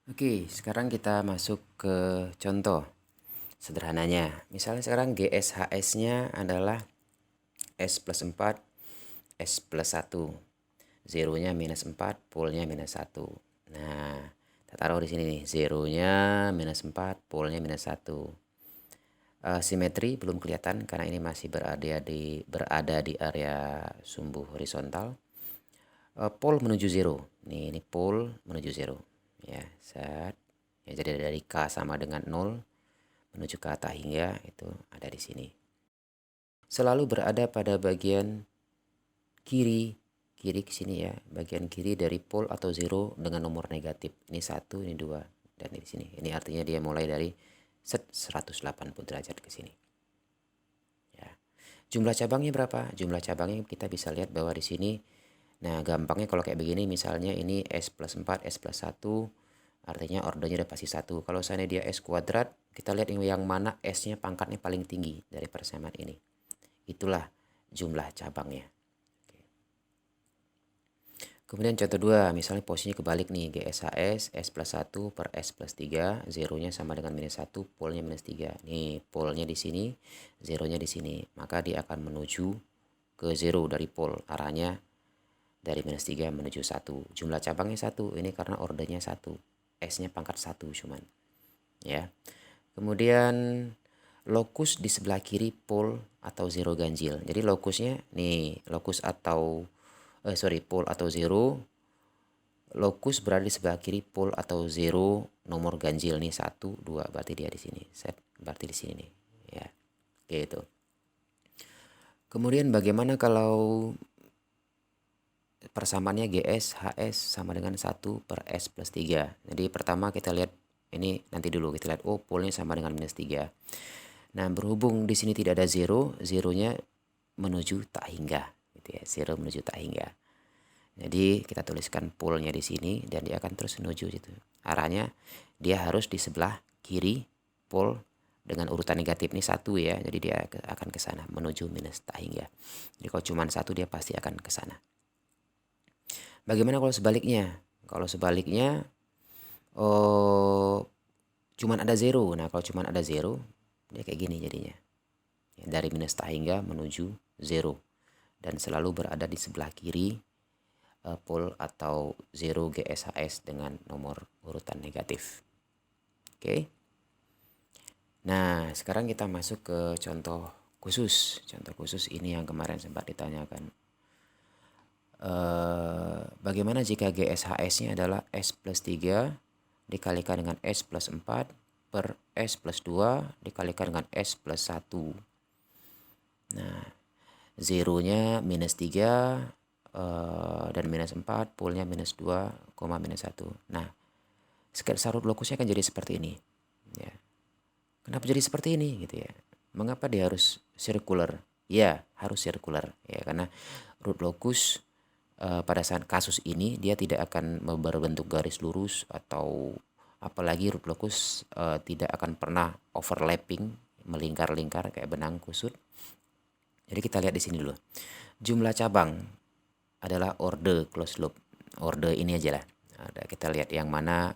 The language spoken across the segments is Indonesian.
Oke, sekarang kita masuk ke contoh sederhananya. Misalnya sekarang GSHS-nya adalah S plus 4, S plus 1. Zeronya minus 4, polnya minus 1. Nah, kita taruh di sini nih. Zeronya minus 4, polnya minus 1. Simetri belum kelihatan karena ini masih berada di area sumbu horizontal. Pol menuju zero. Ini pol menuju zero. Ya, set. Ya, jadi dari K sama dengan 0 menuju ke atas hingga itu ada di sini. Selalu berada pada bagian kiri ke sini ya, bagian kiri dari pol atau zero dengan nomor negatif. Ini 1, ini 2 dan di sini. Ini artinya dia mulai dari 180 derajat ke sini. Ya. Jumlah cabangnya berapa? Jumlah cabangnya kita bisa lihat bahwa di sini. Nah, gampangnya kalau kayak begini misalnya ini S plus 4, S plus 1, artinya ordernya udah pasti 1. Kalau misalnya dia S kuadrat, kita lihat yang mana S-nya pangkatnya paling tinggi dari persamaan ini. Itulah jumlah cabangnya. Kemudian contoh 2, misalnya posisinya kebalik nih, GSHS, S plus 1 per S plus 3, zeronya sama dengan minus 1, polnya minus 3. Nih, polnya di sini, zeronya di sini. Maka dia akan menuju ke zero dari pol, arahnya dari minus 3 menuju 1. Jumlah cabangnya 1, ini karena ordernya 1. S-nya pangkat 1 cuman. Ya. Kemudian lokus di sebelah kiri pol atau zero ganjil. Jadi lokusnya nih, lokus atau pol atau zero. Lokus berada di sebelah kiri pol atau zero nomor ganjil nih 1, 2, berarti dia di sini. Set, berarti di sini nih. Ya. Gitu. Kemudian bagaimana kalau persamaannya GS, HS sama dengan 1 per S plus 3. Jadi pertama kita lihat, ini nanti dulu kita lihat, oh polnya sama dengan minus 3. Nah, berhubung di sini tidak ada zero, zeronya menuju tak hingga. Gitu ya, zero menuju tak hingga. Jadi kita tuliskan polnya di sini dan dia akan terus menuju situ. Arahnya dia harus di sebelah kiri pol dengan urutan negatif ini 1 ya. Jadi dia akan ke sana menuju minus tak hingga. Jadi kalau cuma 1 dia pasti akan ke sana. Bagaimana kalau sebaliknya? Kalau sebaliknya cuman ada zero. Nah, kalau cuman ada zero, dia kayak gini jadinya. Ya, dari minus tak hingga menuju zero. Dan selalu berada di sebelah kiri pol atau zero GSHS dengan nomor urutan negatif. Oke. Nah, sekarang kita masuk ke contoh khusus. Contoh khusus ini yang kemarin sempat ditanyakan. Bagaimana jika GSHS-nya adalah S plus 3 dikalikan dengan S plus 4 per S plus 2 dikalikan dengan S plus 1. Nah, zeronya minus 3 dan minus 4, polnya minus 2, minus 1. Nah, sketsa root lokusnya akan jadi seperti ini. Ya. Kenapa jadi seperti ini gitu ya? Mengapa dia harus circular? Ya, harus circular ya karena root locus pada saat kasus ini dia tidak akan berbentuk garis lurus atau apalagi root locus tidak akan pernah overlapping, melingkar-lingkar kayak benang kusut. Jadi kita lihat di sini dulu. Jumlah cabang adalah order closed loop. Order ini aja lah. Ada kita lihat yang mana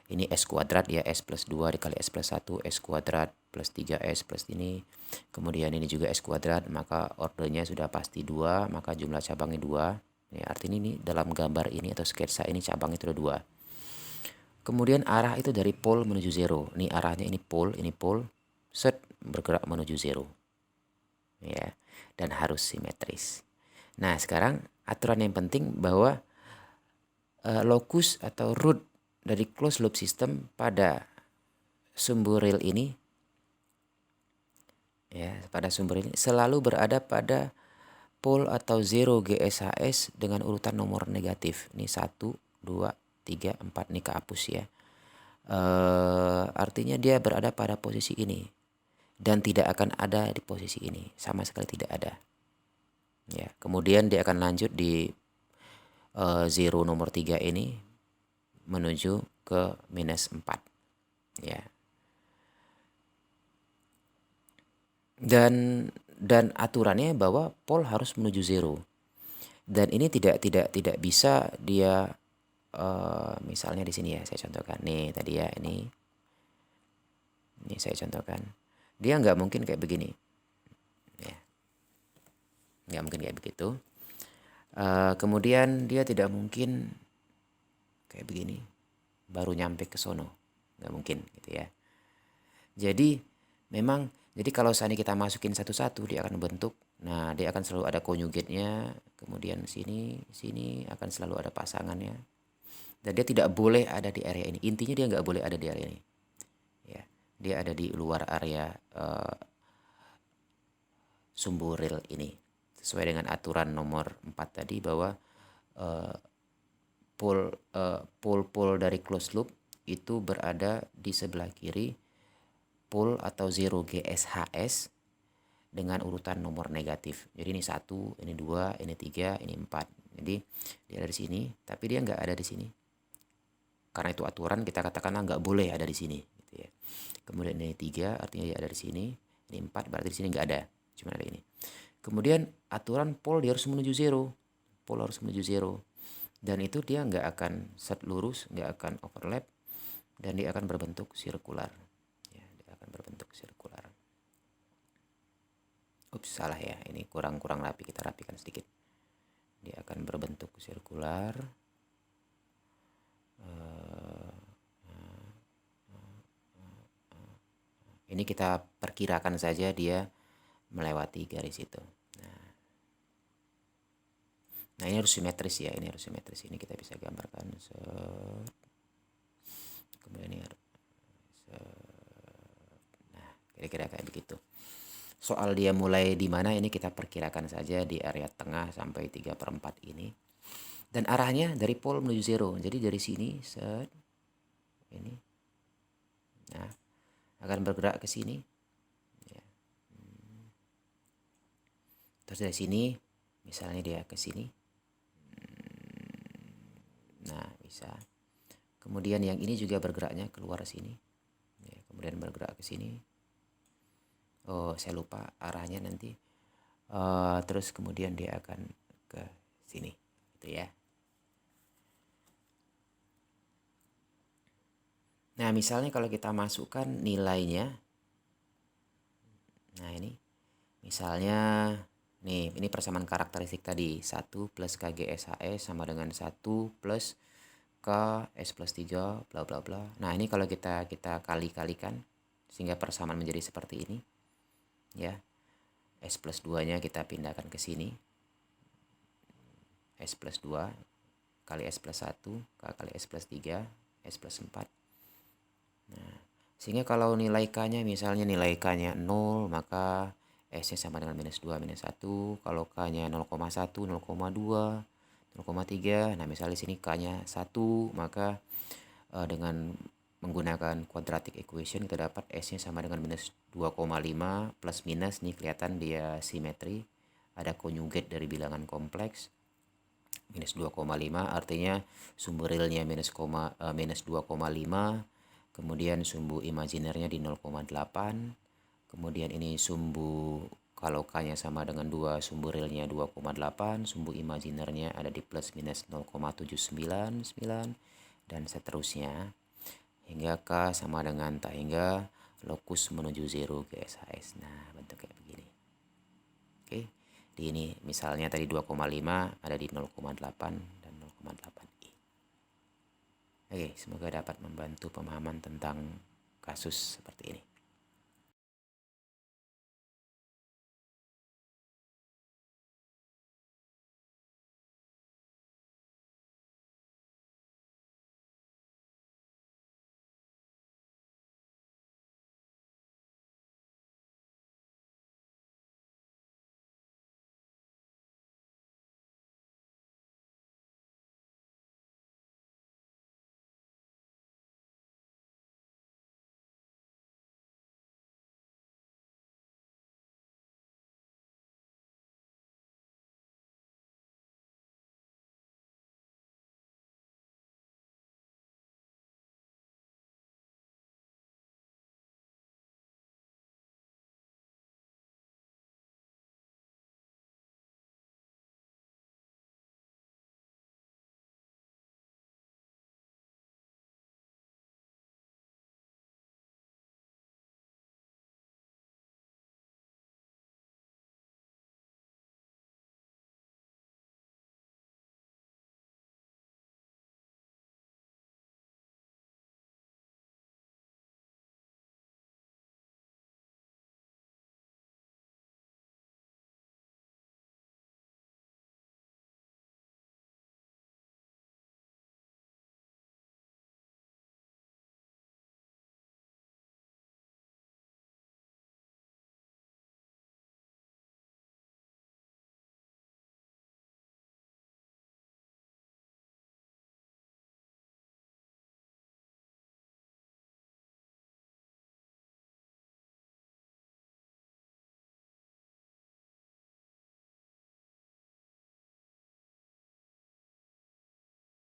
ini S kuadrat ya, S plus 2 dikali S plus 1, S kuadrat plus 3S plus ini. Kemudian ini juga S kuadrat, maka ordernya sudah pasti 2, maka jumlah cabangnya 2. Ya, artinya ini dalam gambar ini atau sketsa ini cabangnya itu ada 2. Kemudian arah itu dari pol menuju zero. Ini arahnya ini pol, set bergerak menuju zero. Ya, dan harus simetris. Nah, sekarang aturan yang penting bahwa lokus atau root dari closed loop system pada sumber real ini ya, pada sumber ini selalu berada pada pol atau zero GSHS dengan urutan nomor negatif. Ini 1, 2, 3, 4 ini kehapus ya. Artinya dia berada pada posisi ini dan tidak akan ada di posisi ini, sama sekali tidak ada. Ya, kemudian dia akan lanjut di zero nomor 3 ini menuju ke minus 4. Ya. Dan aturannya bahwa pol harus menuju zero. Dan ini tidak bisa dia misalnya di sini ya saya contohkan nih tadi ya, ini saya contohkan, dia nggak mungkin kayak begini ya, nggak mungkin kayak begitu. Kemudian dia tidak mungkin kayak begini baru nyampe ke sono, nggak mungkin gitu ya. Jadi memang, jadi kalau seandainya kita masukin satu-satu dia akan bentuk, nah dia akan selalu ada conjugate-nya, kemudian sini akan selalu ada pasangannya, dan dia tidak boleh ada di area ini. Intinya dia nggak boleh ada di area ini ya, dia ada di luar area sumbu real ini, sesuai dengan aturan nomor 4 tadi bahwa pole dari closed loop itu berada di sebelah kiri pole atau zero GSHS dengan urutan nomor negatif. Jadi ini 1, ini 2, ini 3, ini 4. Jadi dia ada di sini, tapi dia nggak ada di sini. Karena itu aturan, kita katakanlah nggak boleh ada di sini. Gitu ya. Kemudian ini 3, artinya dia ada di sini. Ini 4, berarti di sini nggak ada, cuma ada ini. Kemudian aturan pole dia harus menuju zero. Pole harus menuju zero. Dan itu dia nggak akan set lurus, nggak akan overlap, dan dia akan berbentuk sirkular. Ya, dia akan berbentuk sirkular. Ups, salah ya, ini kurang rapi, kita rapikan sedikit. Dia akan berbentuk sirkular. Ini kita perkirakan saja dia melewati garis itu. Nah ini harus simetris ya, ini harus simetris. Ini kita bisa gambarkan. Kemudian ini nah kira-kira kayak begitu. Soal dia mulai di mana ini kita perkirakan saja di area tengah sampai 3/4 ini. Dan arahnya dari pole menuju zero. Jadi dari sini set ini. Nah, akan bergerak ke sini. Ya. Terus dari sini misalnya dia ke sini. Nah, bisa. Kemudian yang ini juga bergeraknya keluar sini. Ya, kemudian bergerak ke sini. Oh, saya lupa arahnya nanti. Terus kemudian dia akan ke sini, gitu ya. Nah, misalnya kalau kita masukkan nilainya. Nah, ini. Misalnya, nih, ini persamaan karakteristik tadi. 1 plus KGSHS sama dengan 1 plus K S plus 3, bla bla bla. Nah, ini kalau kita kali-kalikan, sehingga persamaan menjadi seperti ini. Ya, S plus 2-nya kita pindahkan ke sini. S plus 2 kali S plus 1, K kali S plus 3, S plus 4. Nah, sehingga kalau nilai K-nya misalnya nilai K-nya 0, maka S-nya sama dengan minus 2, minus 1. Kalau K-nya 0,1, 0,2, 0,3. Nah, misalnya di sini K-nya 1, maka dengan menggunakan quadratic equation kita dapat S-nya sama dengan minus 2,5 plus minus. Nih kelihatan dia simetri. Ada conjugate dari bilangan kompleks. Minus 2,5 artinya sumbu realnya minus 2,5. Kemudian sumbu imajinernya di 0,8. Kemudian ini sumbu, kalau K-nya sama dengan 2, sumbu realnya 2,8. Sumbu imajinernya ada di plus minus 0,799 dan seterusnya. Hingga K sama dengan tak hingga lokus menuju 0 GSHS. Nah, bentuk kayak begini. Oke. Di ini misalnya tadi 2,5 ada di 0,8 dan 0,8i. Oke, semoga dapat membantu pemahaman tentang kasus seperti ini.